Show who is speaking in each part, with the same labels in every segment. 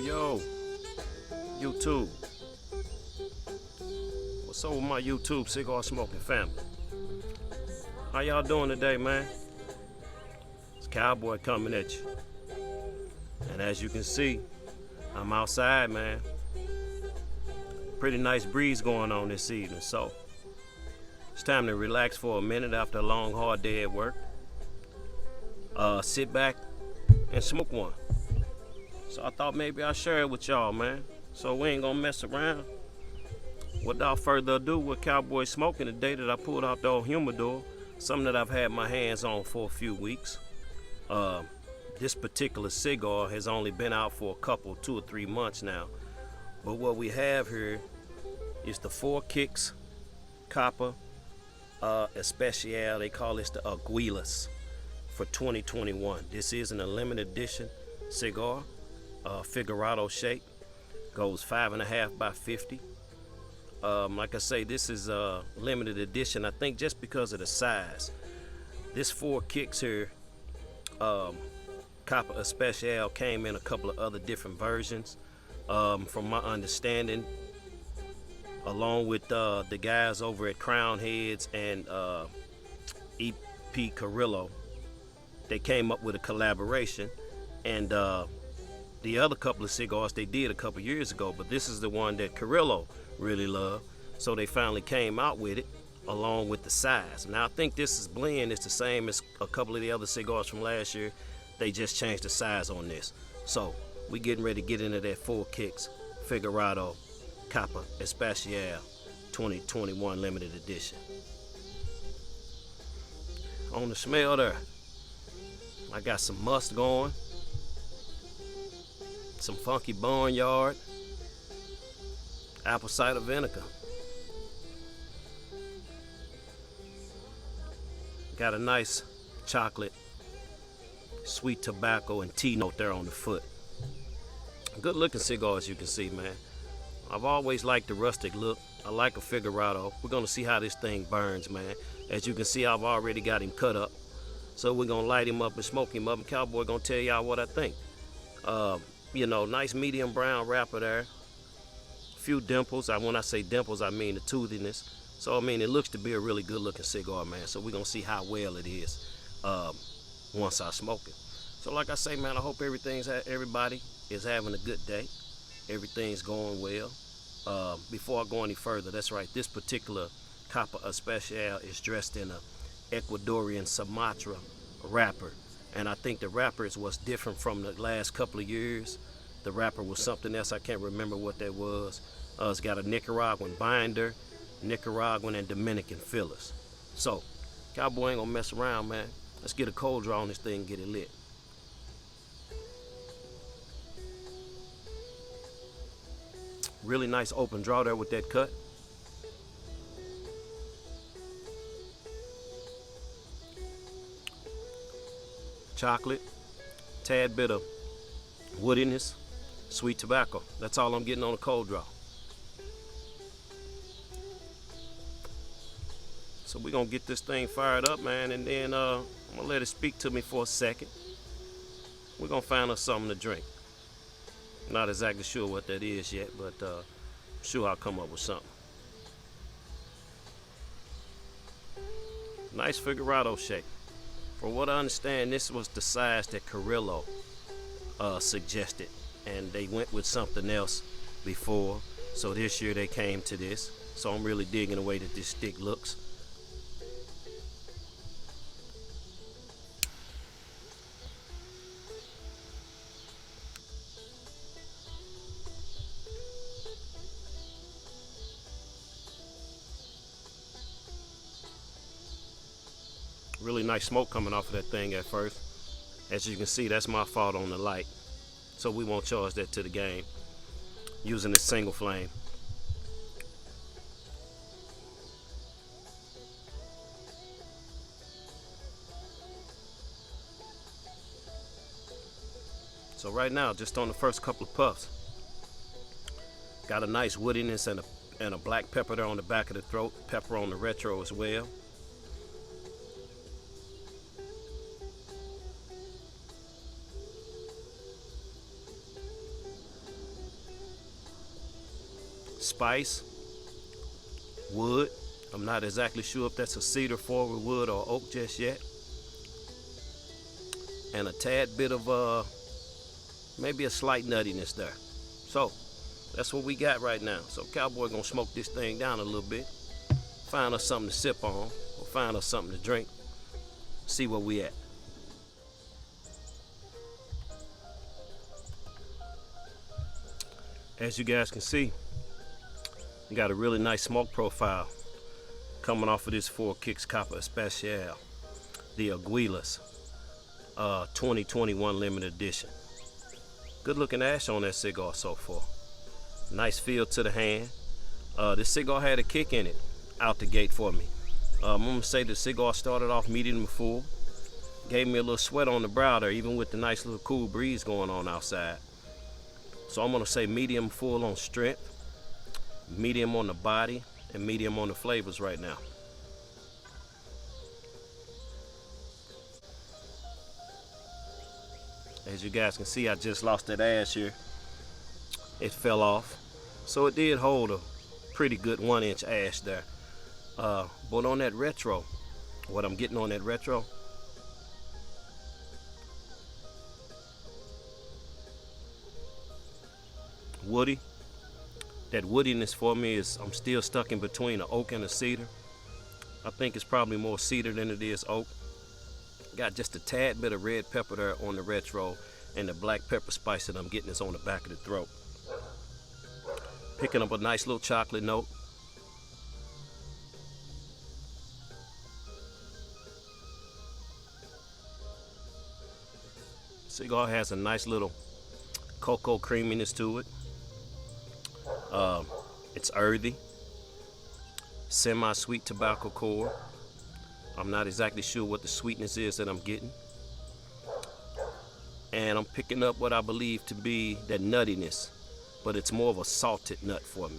Speaker 1: Yo, YouTube. What's up with my YouTube cigar smoking family? How y'all doing today, man? It's Cowboy coming at you. And as you can see, I'm outside, man. Pretty nice breeze going on this evening, so it's time to relax for a minute after a long, hard day at work. Sit back and smoke one. So I thought maybe I'll share it with y'all, man. So we ain't gonna mess around. Without further ado, with Cowboy smoking today that I pulled out the old humidor, something that I've had my hands on for a few weeks. This particular cigar has only been out for a couple, 2 or 3 months now. But what we have here is the 4 Kicks Capa Especial. They call this the Aguilas for 2021. This is a limited edition cigar, Figurado shape, goes 5.5 by 50. Like I say, this is a limited edition, I think just because of the size. This 4 Kicks here, Capa Especial, came in a couple of other different versions. From my understanding, along with the guys over at Crown Heads and EP Carrillo, they came up with a collaboration, and the other couple of cigars they did a couple years ago, but this is the one that Carrillo really loved, so they finally came out with it along with the size. Now I think this is blend, it's the same as a couple of the other cigars from last year. They just changed the size on this. So we getting ready to get into that 4 Kicks Figurado Capa Especial 2021 limited edition. On the smell there, I got some must going, some funky barnyard, apple cider vinegar. Got a nice chocolate, sweet tobacco, and tea note there on the foot. Good looking cigar, as you can see, man. I've always liked the rustic look. I like a Figurado. We're gonna see how this thing burns, man. As you can see, I've already got him cut up. So we're gonna light him up and smoke him up, and Cowboy gonna tell y'all what I think. You know, nice medium brown wrapper there. Few dimples. When I say dimples, I mean the toothiness. So I mean, it looks to be a really good looking cigar, man. So we're gonna see how well it is once I smoke it. So like I say, man, I hope everybody is having a good day. Everything's going well. Before I go any further, that's right, this particular Capa Especial is dressed in a Ecuadorian Sumatra wrapper, and I think the wrapper is what's different from the last couple of years. The wrapper was something else, I can't remember what that was. It's got a Nicaraguan binder, Nicaraguan and Dominican fillers. So Cowboy ain't gonna mess around, man. Let's get a cold draw on this thing and get it lit. Really nice open draw there with that cut. Chocolate, tad bit of woodiness, sweet tobacco. That's all I'm getting on a cold draw. So we're gonna get this thing fired up, man, and then I'm gonna let it speak to me for a second. We're gonna find us something to drink. Not exactly sure what that is yet, but I'm sure I'll come up with something. Nice Figurado shape. From what I understand, this was the size that Carrillo suggested, and they went with something else before. So this year they came to this. So I'm really digging the way that this stick looks. Really nice smoke coming off of that thing at first. As you can see, that's my fault on the light, so we won't charge that to the game using this single flame. So right now, just on the first couple of puffs, got a nice woodiness and a black pepper there on the back of the throat, pepper on the retro as well. spice, wood. I'm not exactly sure if that's a cedar forward wood or oak just yet. And a tad bit of maybe a slight nuttiness there. So that's what we got right now. So Cowboy gonna smoke this thing down a little bit, find us something to sip on, or find us something to drink, see where we at. As you guys can see, we got a really nice smoke profile coming off of this 4 Kicks Capa Especial, the Aguilas 2021 limited edition. Good looking ash on that cigar so far. Nice feel to the hand. This cigar had a kick in it out the gate for me. I'm gonna say the cigar started off medium full, gave me a little sweat on the brow there, even with the nice little cool breeze going on outside. So I'm gonna say medium full on strength, medium on the body, and medium on the flavors right now. As you guys can see, I just lost that ash here. It fell off. So it did hold a pretty good 1-inch ash there. But on that retro, what I'm getting on that retro, woody. That woodiness for me is, I'm still stuck in between an oak and a cedar. I think it's probably more cedar than it is oak. Got just a tad bit of red pepper there on the retro, and the black pepper spice that I'm getting is on the back of the throat. Picking up a nice little chocolate note. Cigar has a nice little cocoa creaminess to it. It's earthy, semi-sweet tobacco core. I'm not exactly sure what the sweetness is that I'm getting. And I'm picking up what I believe to be that nuttiness, but it's more of a salted nut for me.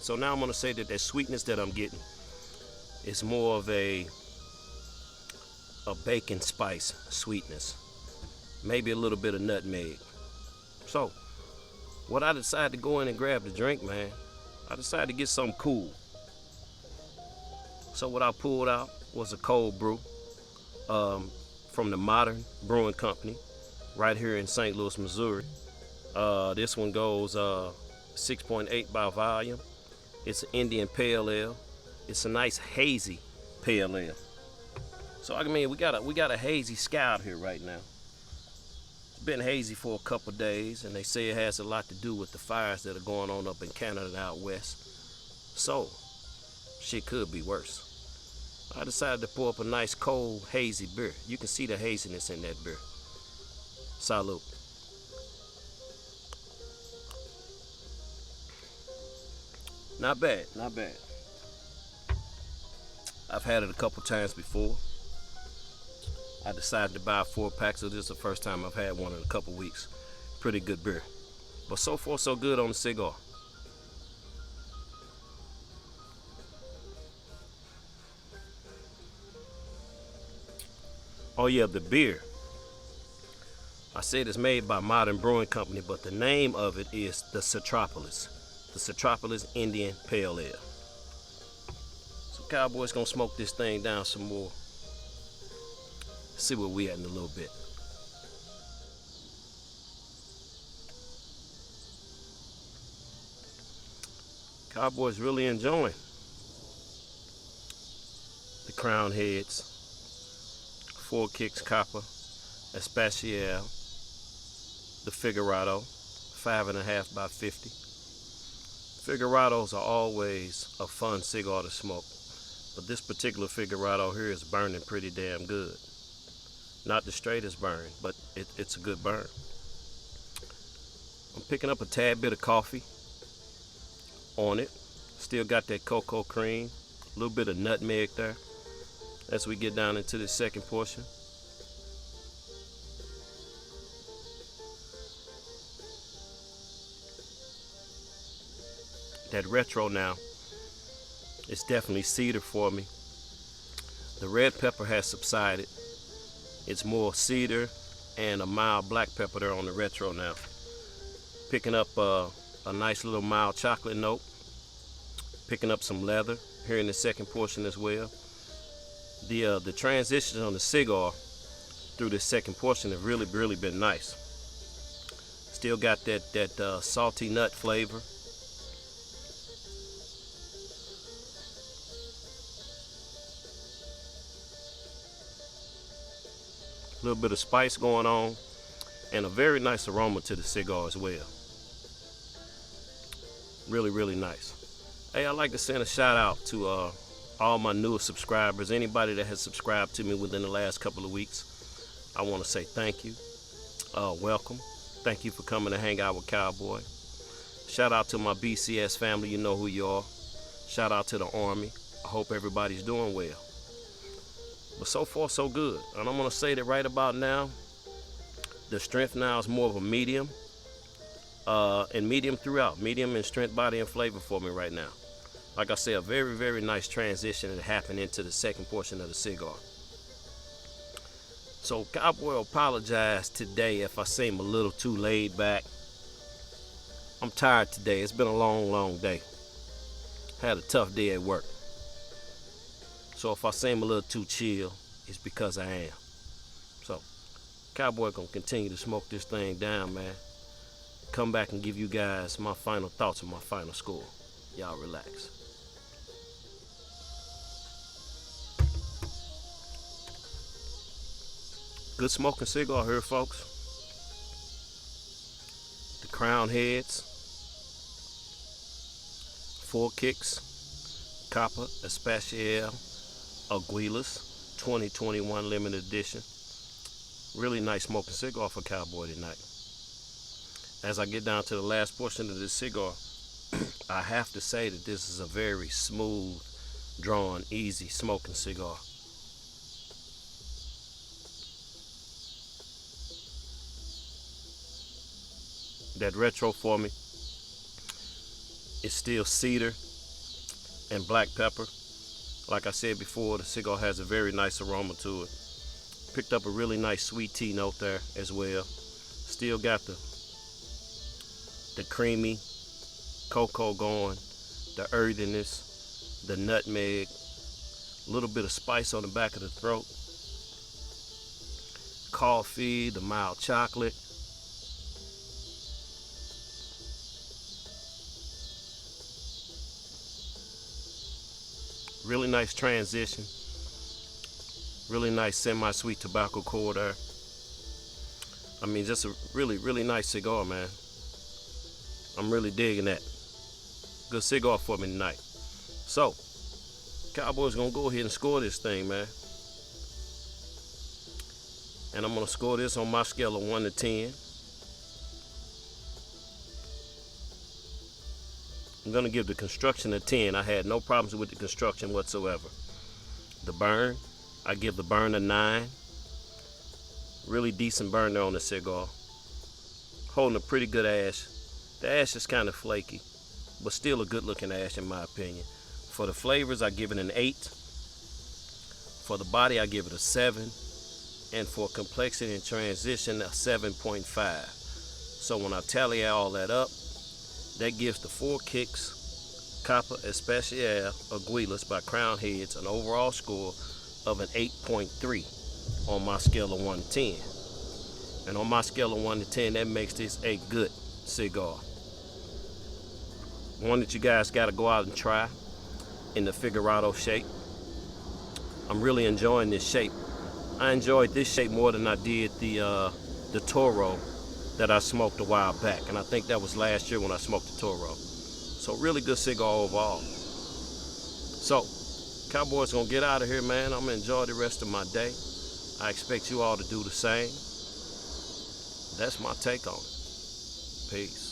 Speaker 1: So now I'm gonna say that that sweetness that I'm getting is more of a bacon spice sweetness, maybe a little bit of nutmeg. So what I decided to go in and grab the drink, man, I decided to get something cool. So what I pulled out was a cold brew from the Modern Brewing Company right here in St. Louis, Missouri. This one goes 6.8 by volume. It's an Indian Pale Ale. It's a nice hazy Pale Ale. So I mean, we got a hazy scout here right now. It's been hazy for a couple days, and they say it has a lot to do with the fires that are going on up in Canada and out west. So shit could be worse. I decided to pour up a nice cold hazy beer. You can see the haziness in that beer. Salute. Not bad, not bad. I've had it a couple times before. I decided to buy 4 packs, so this is the first time I've had one in a couple weeks. Pretty good beer. But so far, so good on the cigar. Oh yeah, the beer. I said it's made by Modern Brewing Company, but the name of it is the Citropolis. The Citropolis Indian Pale Ale. So Cowboy's gonna smoke this thing down some more. See where we at in a little bit. Cowboy's really enjoying the Crown Heads, 4 Kicks Capa, Especial, the Figurado, 5.5 by 50. Figurados are always a fun cigar to smoke, but this particular Figurado here is burning pretty damn good. Not the straightest burn, but it's a good burn. I'm picking up a tad bit of coffee on it. Still got that cocoa cream, a little bit of nutmeg there as we get down into the second portion. That retro now, it's definitely cedar for me. The red pepper has subsided. It's more cedar and a mild black pepper there on the retro now. Picking up a nice little mild chocolate note. Picking up some leather here in the second portion as well. The transitions on the cigar through the second portion have really been nice. Still got that salty nut flavor. A little bit of spice going on, and a very nice aroma to the cigar as well. Really nice. Hey, I'd like to send a shout out to all my newest subscribers. Anybody that has subscribed to me within the last couple of weeks, I want to say thank you. Welcome. Thank you for coming to hang out with Cowboy. Shout out to my BCS family. You know who you are. Shout out to the Army. I hope everybody's doing well. But so far, so good. And I'm going to say that right about now, the strength now is more of a medium. And medium throughout. Medium in strength, body, and flavor for me right now. Like I said, a very nice transition that happened into the second portion of the cigar. So Cowboy will apologize today if I seem a little too laid back. I'm tired today. It's been a long day. Had a tough day at work. So if I seem a little too chill, it's because I am. So Cowboy gonna continue to smoke this thing down, man. Come back and give you guys my final thoughts and my final score. Y'all relax. Good smoking cigar here, folks. The crown heads, 4 kicks, Capa, Especial, Aguilas, 2021 limited edition. Really nice smoking cigar for Cowboy tonight. As I get down to the last portion of this cigar, I have to say that this is a very smooth, drawn, easy smoking cigar. That retro for me is still cedar and black pepper. Like I said before, the cigar has a very nice aroma to it. Picked up a really nice sweet tea note there as well. Still got the creamy cocoa going, the earthiness, the nutmeg, a little bit of spice on the back of the throat, coffee, the mild chocolate. Really nice transition. Really nice semi-sweet tobacco core there. I mean, just a really nice cigar, man. I'm really digging that. Good cigar for me tonight. So, Cowboy's gonna go ahead and score this thing, man. And I'm gonna score this on my scale of 1 to 10. I'm gonna give the construction a 10. I had no problems with the construction whatsoever. The burn, I give the burn a 9. Really decent burn there on the cigar. Holding a pretty good ash. The ash is kind of flaky, but still a good looking ash in my opinion. For the flavors, I give it an 8. For the body, I give it a 7. And for complexity and transition, a 7.5. So when I tally all that up, that gives the 4 kicks, Capa, Especial, Aguilas by Crown Heads an overall score of an 8.3 on my scale of 1 to 10. And on my scale of 1 to 10, that makes this a good cigar. One that you guys got to go out and try in the Figurado shape. I'm really enjoying this shape. I enjoyed this shape more than I did the Toro that I smoked a while back. And I think that was last year when I smoked the Toro. So really good cigar overall. So, Cowboy's gonna get out of here, man. I'm gonna enjoy the rest of my day. I expect you all to do the same. That's my take on it. Peace.